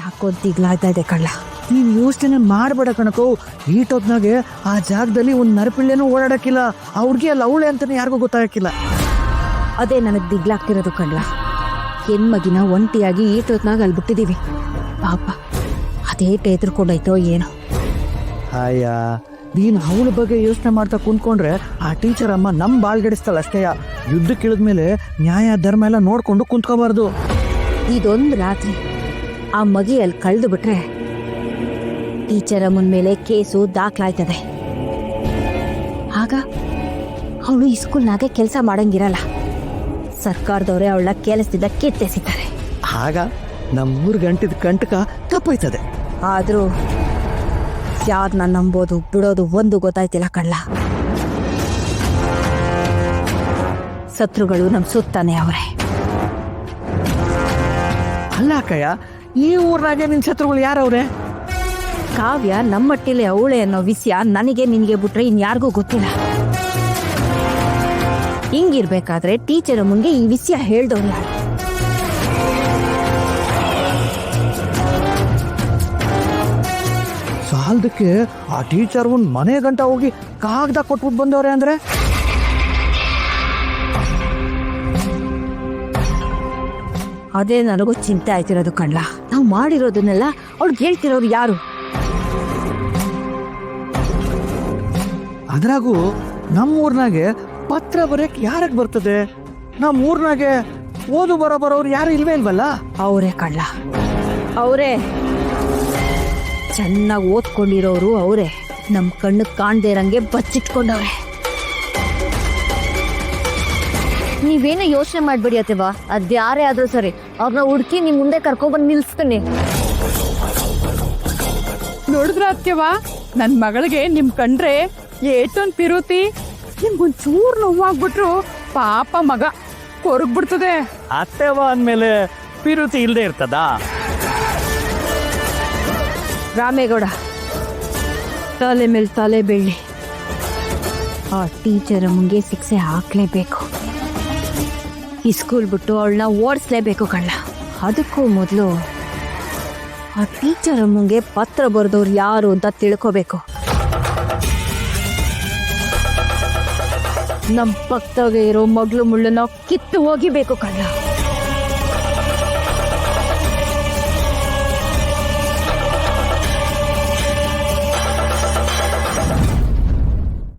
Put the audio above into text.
ಯಾಕೋ ದಿಗ್ಲಾಗ್ತಾ ಇದೆ ಕಳ್ಳ. ನೀನ್ ಯೋಚನೆ ಮಾಡ್ಬೇಡ ಕಣಕೋ. ಈಟೊತ್ನಾಗೆ ಆ ಜಾಗದಲ್ಲಿ ಒಂದ್ ನರಪಿಳ್ಳೆನೂ ಓಡಾಡಕ್ಕಿಲ್ಲ. ಆ ಹುಡ್ಗಿ ಅಲ್ಲ ಅವಳೆ ಅಂತಾನೆ ಯಾರಿಗೂ ಗೊತ್ತಾಗಕ್ಕಿಲ್ಲ. ಅದೇ ನನಗೆ ದಿಗ್ಲಾಗ್ತಿರೋದು ಕಳ್ಳ. ಹೆಣ್ಮಗಿನ ಒಂಟಿಯಾಗಿ ಈಟೊತ್ನಾಗ ಅಲ್ಲಿ ಬಿಟ್ಟಿದೀವಿ. ಪಾಪ ಅದೇಟ ಎದುರ್ಕೊಂಡೈತೋ ಏನೋ. ಅಯ್ಯ, ನೀನ್ ಅವಳ ಬಗ್ಗೆ ಯೋಚನೆ ಮಾಡ್ತಾ ಕುಂತ್ಕೊಂಡ್ರೆ ಆ ಟೀಚರ್ ಅಮ್ಮ ನಮ್ ಬಾಳ್ಗೆಡಿಸ್ತಾಳ ಅಷ್ಟೇ. ಯುದ್ಧಕ್ಕೆ ಇಳಿದ್ಮೇಲೆ ನ್ಯಾಯ ಧರ್ಮ ಎಲ್ಲ ನೋಡ್ಕೊಂಡು ಕುಂತ್ಕೋಬಾರ್ದು. ಇದೊಂದು ರಾತ್ರಿ ಆ ಮಗಿ ಅಲ್ಲಿ ಕಳೆದು ಬಿಟ್ರೆ ಟೀಚರ್ ಅಮ್ಮನ ಮೇಲೆ ಕೇಸು ದಾಖಲಾಯ್ತದೆ. ಆಗ ಅವಳು ಈ ಸ್ಕೂಲ್ನಾಗೆ ಕೆಲಸ ಮಾಡಂಗಿರಲ್ಲ. ಸರ್ಕಾರದವರೇ ಅವಳ ಕೆಲಸದಿಂದ ಕಿತ್ತೆಸಿತಾರೆ. ಆಗ ನಮ್ಮೂರ್ ಗಂಟಿದ ಕಂಟಕ ತಪ್ಪೋಯ್ತದೆ. ಆದ್ರೂ ಯಾರನ್ನ ನಂಬೋದು ಬಿಡೋದು ಒಂದು ಗೊತ್ತಾಯ್ತಿಲ್ಲ ಕಳ್ಳ. ಶತ್ರುಗಳು ನಮ್ ಸುತ್ತಾನೆ ಅವ್ರೆ. ಅಲ್ಲ ಅಕ್ಕಯ್ಯ, ಈ ಊರ್ನಾಗೆ ನಿನ್ ಶತ್ರುಗಳು ಯಾರವ್ರೆ? ಕಾವ್ಯ ನಮ್ಮಟ್ಟಿಲೆ ಅವಳೆ ಅನ್ನೋ ವಿಷಯ ನನಗೆ ನಿನಗೆ ಬಿಟ್ರೆ ಇನ್ಯಾರಿಗೂ ಗೊತ್ತಿಲ್ಲ. ಹಿಂಗಿರ್ಬೇಕಾದ್ರೆ ಟೀಚರ್ ಮುಂದೆ ಈ ವಿಷಯ ಹೇಳ್ದವ್ರು ಯಾರು? ಸಾಲದಕ್ಕೆ ಆ ಟೀಚರ್ ಒಂದ್ ಮನೆ ಗಂಟ ಹೋಗಿ ಕಾಗ್ದ ಕೊಟ್ಬಿಟ್ಟು ಬಂದವ್ರೆ ಅಂದ್ರೆ ಅದೇ ನನಗೂ ಚಿಂತೆ ಆಯ್ತಿರೋದು ಕಳ್ಳ. ನಾವು ಮಾಡಿರೋದನ್ನೆಲ್ಲ ಅವ್ಳಿಗೆ ಹೇಳ್ತಿರೋರು ಯಾರು? ಅದ್ರಾಗೂ ನಮ್ಮೂರ್ನಾಗೆ ಪತ್ರ ಬರೆಯಕ್ ಯಾರಕ್ ಬರ್ತದೆ? ನಮ್ಮೂರ್ನಾಗೆ ಓದು ಬರೋರು ಯಾರು ಇಲ್ವೇ ಇಲ್ವಲ್ಲ? ಅವರೇ ಕಳ್ಳ, ಅವರೇ. ಚೆನ್ನಾಗಿ ಓದ್ಕೊಂಡಿರೋರು ಅವರೇ. ನಮ್ ಕಣ್ಣು ಕಾಣ್ದೇ ಇರಂಗೆ ಬಚ್ಚಿಟ್ಕೊಂಡವ್ರೆ. ನೀವೇನು ಯೋಚನೆ ಮಾಡ್ಬೇಡಿ ಅತ್ತೆವಾ, ಅದ್ಯಾರೇ ಆದ್ರೂ ಸರಿ ಅವ್ರನ್ನ ಹುಡುಕಿ ನಿಮ್ ಮುಂದೆ ಕರ್ಕೊಂಡ್ಬಂದು ನಿಲ್ಸ್ತೀನಿ. ನೋಡಿದ್ರ ಅತ್ಯವಾ, ನನ್ ಮಗಳಿಗೆ ನಿಮ್ ಕಂಡ್ರೆ ಏಟೊಂದ್ ಪಿರುತಿ. ನಿಮ್ಗೊಂಚೂರ್ ನೋವಾಗ್ಬಿಟ್ರು ಪಾಪ ಮಗ ಕೊರಗ್ಬಿಡ್ತದೆ. ಅತ್ತೆವ ಅಂದ್ಮೇಲೆ ಪಿರುತಿ ಇಲ್ದೇ ಇರ್ತದ? ರಾಮೇಗೌಡ, ತಲೆ ಮೇಲೆ ತಲೆ ಬೆಳ್ಳಿ. ಆ ಟೀಚರ್ ಮುಂಗೆ ಶಿಕ್ಷೆ ಹಾಕ್ಲೇಬೇಕು. ಈ ಸ್ಕೂಲ್ ಬಿಟ್ಟು ಅವಳನ್ನ ಓಡಿಸ್ಲೇಬೇಕು ಕಳ್ಳ. ಅದಕ್ಕೂ ಮೊದಲು ಆ ಟೀಚರ್ ಮುಂಗೆ ಪತ್ರ ಬರೆದವ್ರು ಯಾರು ಅಂತ ತಿಳ್ಕೋಬೇಕು. ನಮ್ಮ ಪಕ್ಕದಾಗೆ ಇರೋ ಮಗ್ಳು ಮುಳ್ಳನ್ನ ಕಿತ್ತು ಹೋಗಿಬೇಕು ಕಳ್ಳ.